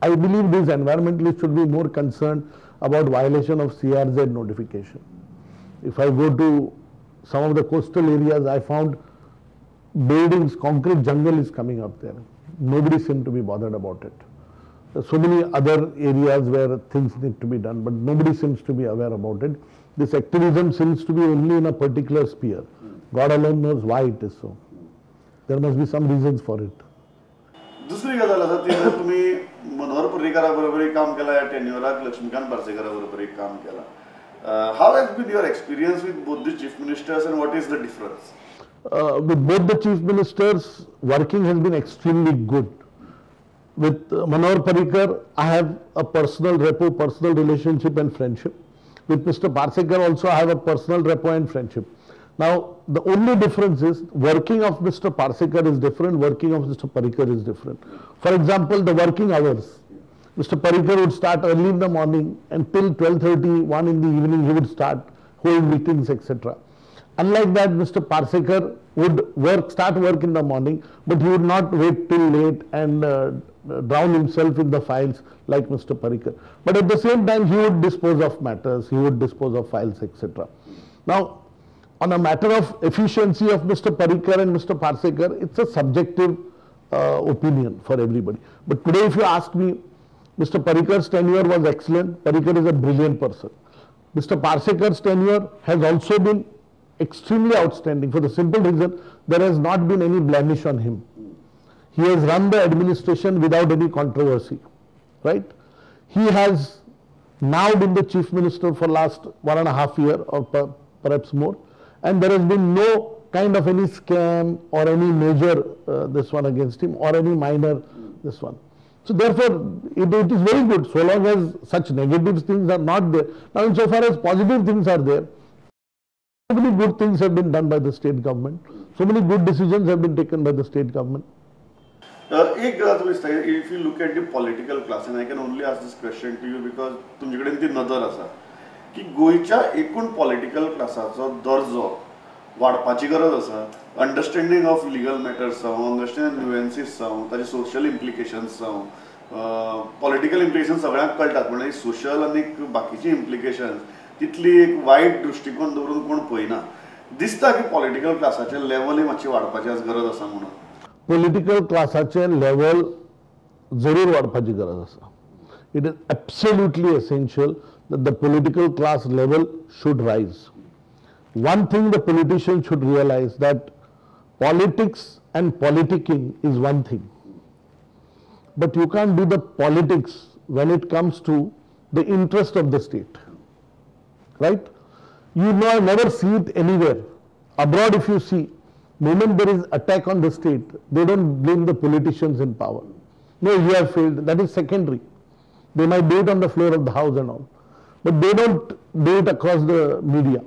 I believe these environmentalists should be more concerned about violation of CRZ notification. If I go to some of the coastal areas, I found buildings, concrete jungle is coming up there. Nobody seemed to be bothered about it. There's so many other areas where things need to be done, but nobody seems to be aware about it. This activism seems to be only in a particular sphere. God alone knows why it is so. There must be some reasons for it. दुसरी गजाल आसा ती तुम्ही मनोहर पर्रीकारा बरोबर काम केला या टेन्युअराक लक्ष्मीकांत पार्सेकरा बरोबर काम केला. How has been your experience with both the chief ministers and what is the difference? With both the chief ministers, working has been extremely good. With Manohar Parrikar, I have a personal rapport, personal relationship and friendship. With Mr. Parsekar also, I have a personal rapport and friendship. Now, the only difference is working of Mr. Parsekar is different, working of Mr. Parrikar is different. For example, the working hours. Mr. Parrikar would start early in the morning and till 12:30, 1 in the evening he would start holding meetings, etc. Unlike that, Mr. Parsekar would start work in the morning, but he would not wait till late and drown himself in the files like Mr. Parrikar. But at the same time, he would dispose of matters, he would dispose of files, etc. Now, on a matter of efficiency of Mr. Parrikar and Mr. Parsekar, it's a subjective opinion for everybody. But today, if you ask me, Mr. Parrikar's tenure was excellent. Parrikar is a brilliant person. Mr. Parsekar's tenure has also been extremely outstanding for the simple reason there has not been any blemish on him. He has run the administration without any controversy, right? He has now been the chief minister for last 1.5 years or perhaps more, and there has been no kind of any scam or any major this one against him or any minor this one. So therefore, it is very good so long as such negative things are not there. Now, insofar as positive things are there, so many good things have been done by the state government. So many good decisions have been taken by the state government. If you look at the political class, and I can only ask this question to you because तुमच्याकडे ती नजर आसा की गोयच्या एकूण political क्लासाचो दर्जो वाडपाची गरज आसा. Understanding of legal matters जावं, अंडरस्टँडिंग न्युएन्सीस जावं, ताचे सोशल इम्प्लिकेशन्स जावं, पॉलिटिकल इम्प्लिकेशन्स सगळ्यांक कळटात, पण सोशल आनी बाकीची इम्प्लिकेशन्स तितली एक वायट दृष्टिकोन दवरून कोण पळयना. दिसता की पॉलिटिकल क्लासाचे लेवल मातशी वाडपाची आज गरज आसा म्हणून. पॉलिटिकल क्लासाचे लेवल जरूर वाडपाची गरज आसा. It is absolutely essential that the political class level should rise. One thing the politicians should realize that politics and politicking is one thing. But you can't do the politics when it comes to the interest of the state. Right? You know, I never see it anywhere. Abroad, if you see, moment there is attack on the state, they don't blame the politicians in power. No, you have failed. That is secondary. They might do it on the floor of the house and all. But they don't do it across the media.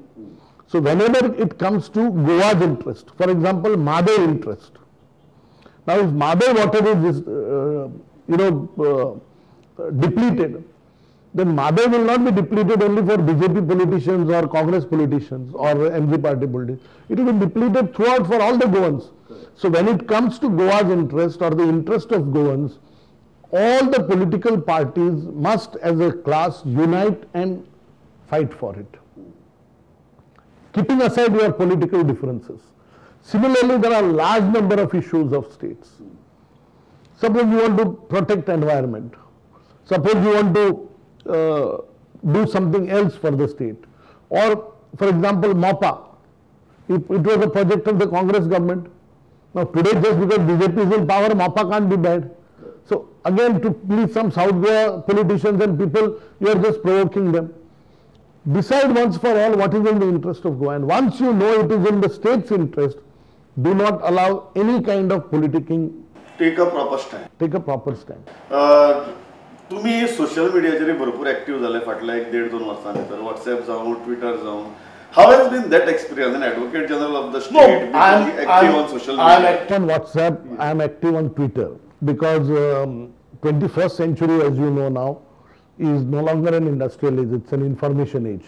So whenever it comes to Goa's interest, for example, Madhav interest. Now if Madhav water is, depleted, then Madhav will not be depleted only for BJP politicians or Congress politicians or MG party politicians. It will be depleted throughout for all the Goans. So when it comes to Goa's interest or the interest of Goans, all the political parties must as a class unite and fight for it, keeping aside your political differences. Similarly, there are a large number of issues of states. Suppose you want to protect environment. Suppose you want to do something else for the state. Or, for example, MOPA. It was a project of the Congress government. Now, today, just because BJP is in power, MOPA can't be bad. So, again, to please some South Goa politicians and people, you are just provoking them. Decide once for all what is in the interest of Goa. And once you know it is in the state's interest, do not allow any kind of politicking. Take a proper stand. Take a proper stand. तुम्ही social मीडियाचेर भरपूर active झाले फाटल्या 1.5-2 वर्सां भितर. WhatsApp जावं, Twitter जावं. How has been that experience? An Advocate General of the state, active on social media. I am active on WhatsApp. I am active on Twitter because 21st century, as you know now, is no longer an industrial age. It's an information age.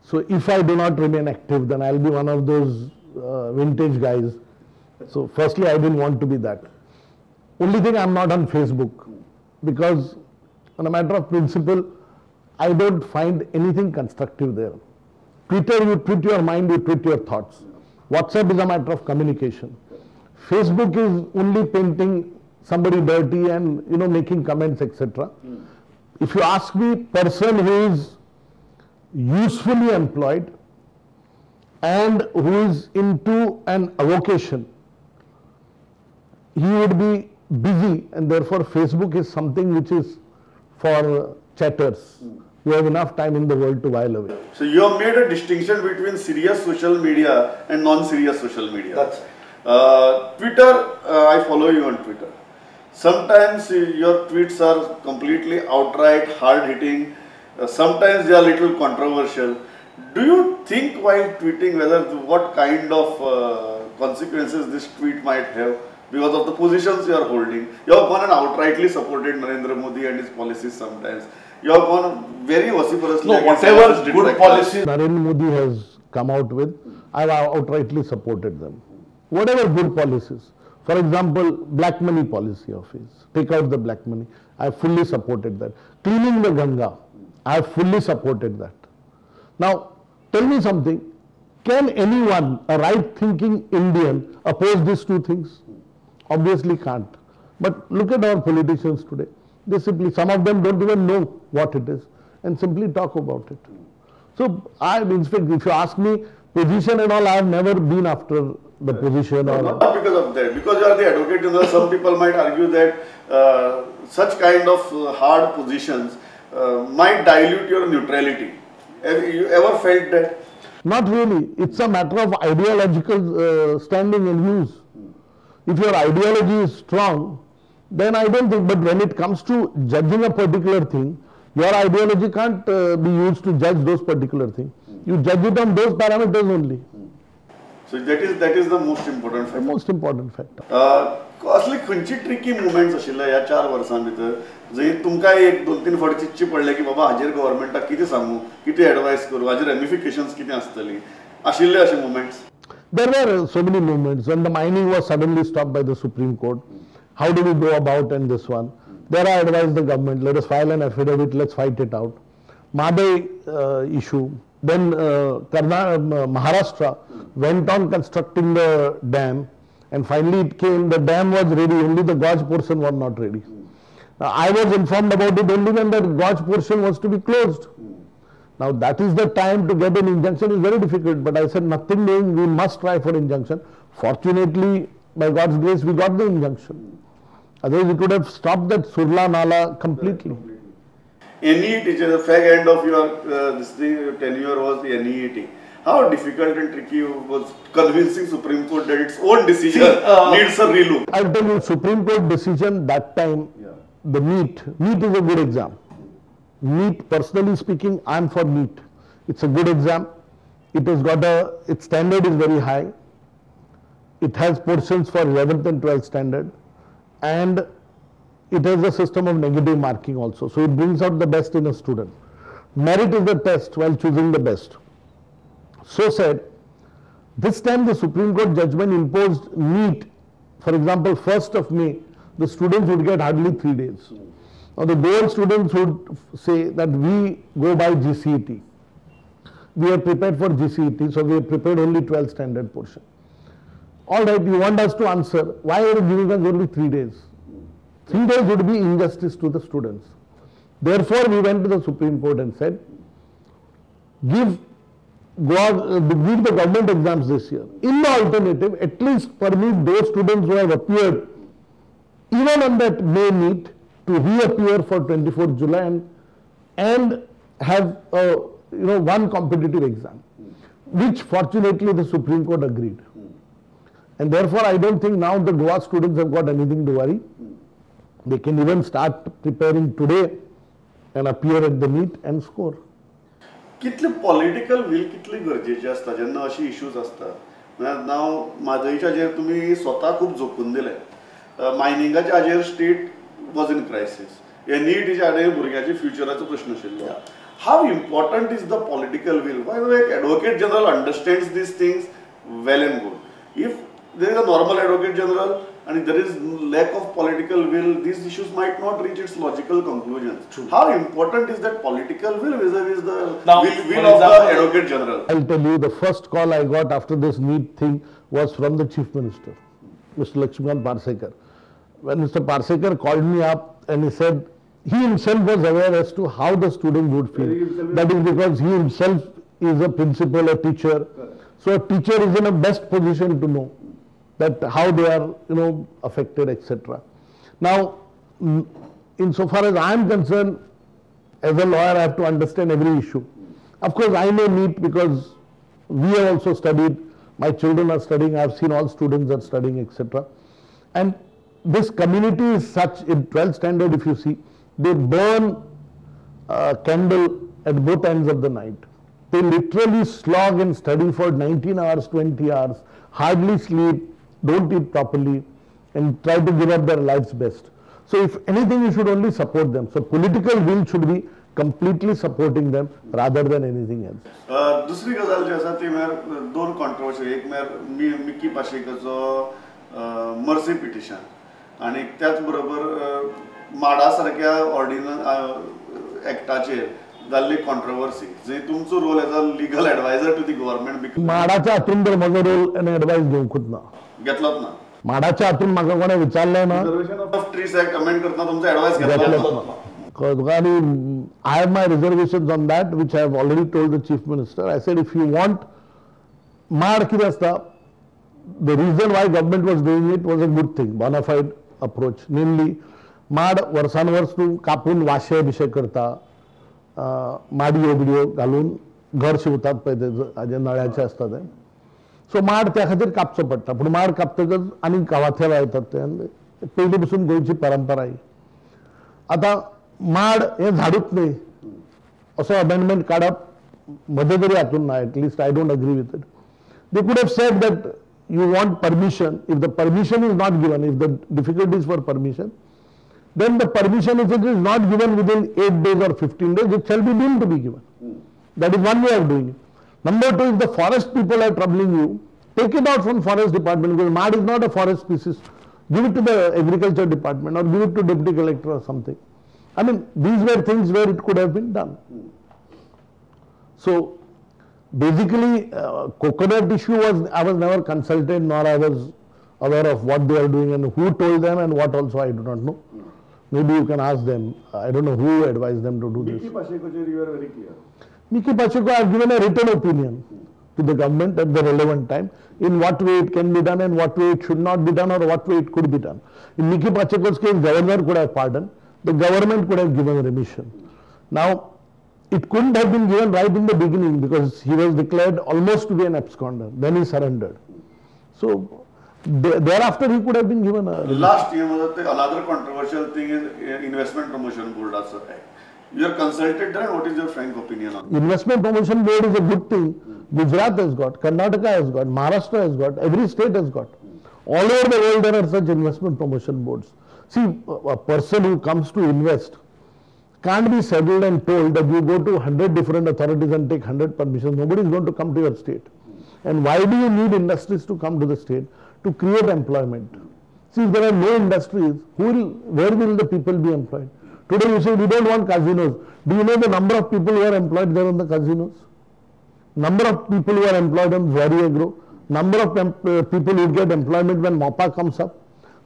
So if I do not remain active, then I'll be one of those vintage guys. So firstly, I didn't want to be that. Only thing, I'm not on Facebook. because on a matter of principle, I don't find anything constructive there. Twitter, you tweet your mind, you tweet your thoughts. WhatsApp is a matter of communication. Facebook is only painting somebody dirty and making comments, etc. If you ask me, person who is usefully employed and who is into an avocation, he would be busy, and therefore Facebook is something which is for chatters who have enough time in the world to while away. So you have made a distinction between serious social media and non-serious social media. That's Twitter, I follow you on Twitter. Sometimes your tweets are completely outright, hard-hitting. Sometimes they are a little controversial. Do you think while tweeting what kind of consequences this tweet might have because of the positions you are holding? You have gone and outrightly supported Narendra Modi and his policies sometimes. You have gone very vociferously. no, whatever good policies. Narendra Modi has come out with, I have outrightly supported them. Whatever good policies. For example, black money policy of his, take out the black money, I have fully supported that. Cleaning the Ganga, I have fully supported that. Now, tell me something, can anyone, a right-thinking Indian, oppose these two things? Obviously can't. But look at our politicians today. They simply, some of them don't even know what it is and simply talk about it. So, in fact, if you ask me, position and all, I have never been after the position. Or not because of that, because you are the advocate general. Some people might argue that such kind of hard positions might dilute your neutrality. Have you ever felt that? Not really. It's a matter of ideological standing and views. If your ideology is strong, then I don't think, but when it comes to judging a particular thing, your ideology can't be used to judge those particular things. You judge it on those parameters only. So that is the most important The factor. most important factor. असली खंयची tricky movements आशिल्ले ह्या 4 वर्सां भितर जंय तुमकां एक 2-3 फावटी चिंतची पडलें की बाबा हाजेर गव्हर्नमेंटाक कितें सांगू, कितें एडवायस करूं, हाजेर रेमिफिकेशन्स कितें आसतलीं, आशिल्ले अशे movements? There were so many movements. When the mining was suddenly stopped by the Supreme Court, how do we go about in this one? There I advised the government, let us file an affidavit, let's fight it out. Mahabay issue. Then Maharashtra went on constructing the dam, and finally it came, the dam was ready, only the gorge portion was not ready. I was informed about it only when the gorge portion was to be closed. Now that is the time to get an injunction is very difficult, but I said nothing doing, we must try for injunction. Fortunately, by God's grace, we got the injunction. Otherwise, it would have stopped that Surla Nala completely. NEET, the fag end of your tenure was the NEET. How difficult and tricky was convincing Supreme Court that its own decision needs a relook? I'll tell you, Supreme Court decision that time, the NEET is a good exam. NEET, personally speaking, I am for NEET. It's a good exam. It has got its standard is very high. It has portions for 11th and 12th standard, and it has a system of negative marking also. So it brings out the best in a student. Merit is the test while choosing the best. So said, this time the Supreme Court judgment imposed NEET. For example, 1st of May, the students would get hardly 3 days. Now the Goal students would say that we go by GCET. We are prepared for GCET, so we are prepared only 12th standard portion. All right, you want us to answer, why are you giving us only 3 days? 3 days would be injustice to the students. Therefore, we went to the Supreme Court and said, give the government exams this year. In the alternative, at least permit those students who have appeared even on that May NEET to reappear for 24th July and have one competitive exam, which fortunately the Supreme Court agreed. And therefore, I don't think now the Goa students have got anything to worry. They can even start preparing today and appear at the NEET and score. कितले political we'll कितली गरजेची असता जेन्ना अशी issues असतात. नाव म्हादयच्या हाजेर तुमी स्वता खूब झोकून दिले. मायनिंगाच्या हाजेर स्टेट वॉज इन क्रायसिस. हे नीटीच्या हाजेर भुरग्याच्या फ्युचराचो प्रश्न आशिल्लो. How important is the political will? By the way, advocate general understands these things well and good. If there is a normal advocate general and there is lack of political will, these issues might not reach its logical conclusions. True. How important is that political will vis-a-vis the Now, will of the Advocate General? I'll tell you, the first call I got after this NEET thing was from the Chief Minister, Mr. Lakshman Parsekar. When Mr. Parsekar called me up and he said, he himself was aware as to how the student would feel. That is because he himself is a principal, a teacher. So a teacher is in a best position to know that how they are, affected, etc. Now, insofar as I am concerned, as a lawyer, I have to understand every issue. Of course, I know NEET because we have also studied. My children are studying. I have seen all students are studying, etc. And this community is such, in 12th standard, if you see, they burn a candle at both ends of the night. They literally slog and study for 19 hours, 20 hours, hardly sleep, don't eat properly, and try to give up their life's best. So if anything, you should only support them. So political will should be completely supporting them rather than anything else. दुसरी गजाल जी आसा ती म्हळ्यार दोन controversy, एक म्हळ्यार Mickey पाशेकरचो mercy petition आनी त्याच बरोबर माडा सारक्या ऑर्डिनन्स एक्टाचेर जाल्ली कॉन्ट्रोवर्सी, जंय तुमचो role as a legal adviser to the government माडाच्या हातून तर म्हजो रोल आनी एडवायस घेवंकूच ना. घेतलोच ना. माडाच्या हातून म्हाका कोणें विचारलें ना. Reservation of trees act amend करतना तुमचो एडवायस घेतलोच ना. I have my reservations on that, which I have already told the Chief Minister. I said, if you want, Mad कितें आसता, the reason why government was doing it was a good thing, bona fide approach. Namely, Mad वर्सान verse तूं कापून वाशे Bysshe करता, माडयो video घालून घर शिवतात पळय ते नळ्याचे आसता ते. सो माड त्या खातीर कापचो पडटा, पूण माड कापतकच आनी गांवांतले लायतात ते पयलीं पसून गोंयची परंपरा ही. आतां माड हे झाडूच न्ही असो अमेंडमेंट काडप म्हजे तरी हातून ना. At least I don't agree with it. They could have said that you want permission. If the permission is not given, if the difficulties for permission, then the permission, if it is not given within 8 days or 15 days, it shall be deemed to be given. That is one way of doing it. Number two, if the forest people are troubling you, take it out from forest department, because mad is not a forest species. Give it to the agriculture department or give it to deputy collector or something. I mean, these were things where it could have been done. So basically, coconut issue was, I was never consulted, nor I was aware of what they are doing and who told them and what also I do not know. Maybe you can ask them. I don't know who advised them to do this. Miki Pacheco, you are very clear. Miki Pacheco, I have given a written opinion to the government at the relevant time in what way it can be done and what way it should not be done or what way it could be done. In Miki Pacheco's case, governor could have pardoned. The government could have given remission. Now, it couldn't have been given right in the beginning because he was declared almost to be an absconder. Then he surrendered. So, thereafter he could have been given a last year another controversial thing is investment promotion board also act. You are consulted there, and what is your frank opinion on that? Investment promotion board is a good thing. Gujarat has got, Karnataka has got, Maharashtra has got, every state has got. All over the world there are such investment promotion boards. See, a person who comes to invest can't be settled and told that you go to 100 different authorities and take 100 permissions. Nobody is going to come to your state. And why do you need industries to come to the state? To create employment. See, if there are no industries, where will the people be employed? Today you say we don't want casinos. Do you know the number of people who are employed there on the casinos? Number of people who are employed on Zari Agro? Number of people who get employment when MOPA comes up?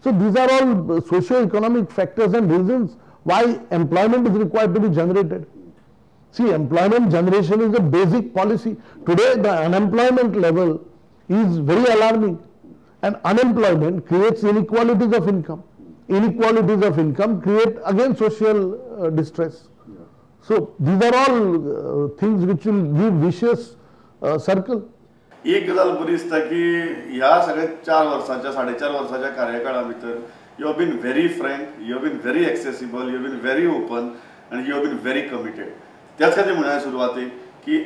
So these are all socio-economic factors and reasons why employment is required to be generated. See, employment generation is a basic policy. Today the unemployment level is very alarming. And unemployment creates inequalities of income. Inequalities of income create again social distress. Yeah. So these are all things which will give vicious circle. एक गजाल बरी दिसता की ह्या सगळ्या 4 वर्सांच्या 4.5 वर्सांच्या कार्यकाळा भितर you have been very frank, you have been very accessible, you have been very open आनी you have been very committed. त्याच खातीर म्हणाय सुरवातेक की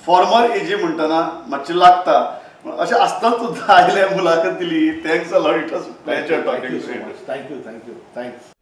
फॉर्मर एजी म्हणटना मातशें लागता, अशें आसतना सुद्दां आयले मुलाखत दिली. Thanks a lot. It was pleasure talking to you. Thank you.